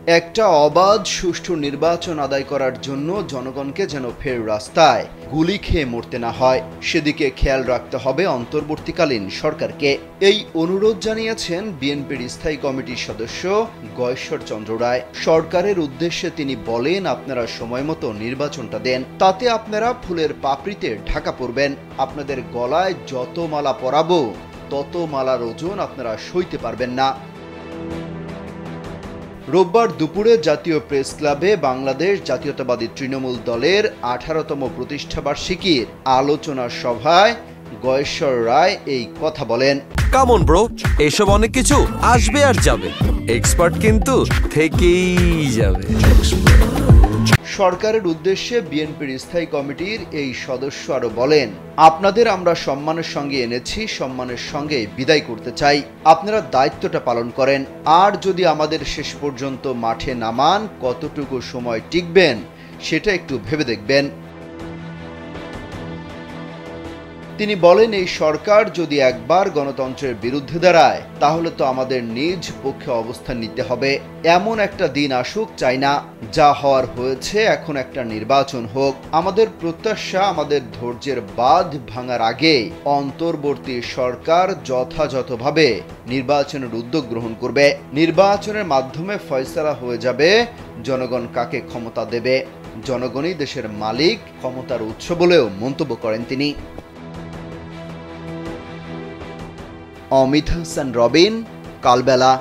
একটা অবাধ সুষ্ঠু নির্বাচন আদায় করার জন্য জনগণকে যেন ফের রাস্তায় গুলি খেয়ে মরতে না হয়, সেদিকে খেয়াল রাখতে হবে অন্তর্বর্তীকালীন সরকারকে। এই অনুরোধ জানিয়েছেন বিএনপির স্থায়ী কমিটির সদস্য গয়েশ্বর চন্দ্র রায়। সরকারের উদ্দেশ্যে তিনি বলেন, আপনারা সময় মতো নির্বাচনটা দেন, তাতে আপনারা ফুলের পাপড়িতে ঢাকা পড়বেন। আপনাদের গলায় যত মালা পরাবো তত মালার ওজন আপনারা সইতে পারবেন না। রোববার দুপুরে জাতীয় প্রেস ক্লাবে বাংলাদেশ জাতীয়তাবাদী তৃণমূল দলের 18তম প্রতিষ্ঠাবার্ষিকীর আলোচনা সভায় গয়েশ্বর রায় এই কথা বলেন। কাম অন ব্রো, এসব অনেক কিছু আসবে আর যাবে, এক্সপার্ট কিন্তু থেকেই যাবে। সরকারের উদ্দেশ্যে বিএনপির স্থায়ী কমিটির এই সদস্য আরো বলেন, আপনাদের আমরা সম্মানের সঙ্গে এনেছি, সম্মানের সঙ্গে বিদায় করতে চাই। আপনারা দায়িত্বটা পালন করেন, আর যদি আমাদের শেষ পর্যন্ত মাঠে নামান কতটুকু সময় টিকবেন সেটা একটু ভেবে দেখবেন। তিনি বলেন, এই সরকার যদি একবার গণতন্ত্রের বিরুদ্ধে দাঁড়ায় তাহলে তো আমাদের নিজ পক্ষে অবস্থান নিতে হবে। এমন একটা দিন আসুক চাই না, যা হওয়ার হয়েছে, এখন একটা নির্বাচন হোক। আমাদের প্রত্যাশা, আমাদের ধৈর্যের বাঁধ ভাঙার আগে অন্তর্বর্তী সরকার যথাযথভাবে নির্বাচনের উদ্যোগ গ্রহণ করবে। নির্বাচনের মাধ্যমে ফয়সালা হয়ে যাবে জনগণ কাকে ক্ষমতা দেবে। জনগণই দেশের মালিক, ক্ষমতার উৎস বলেও মন্তব্য করেন তিনি। অমিত হাসান রবিন, কালবেলা।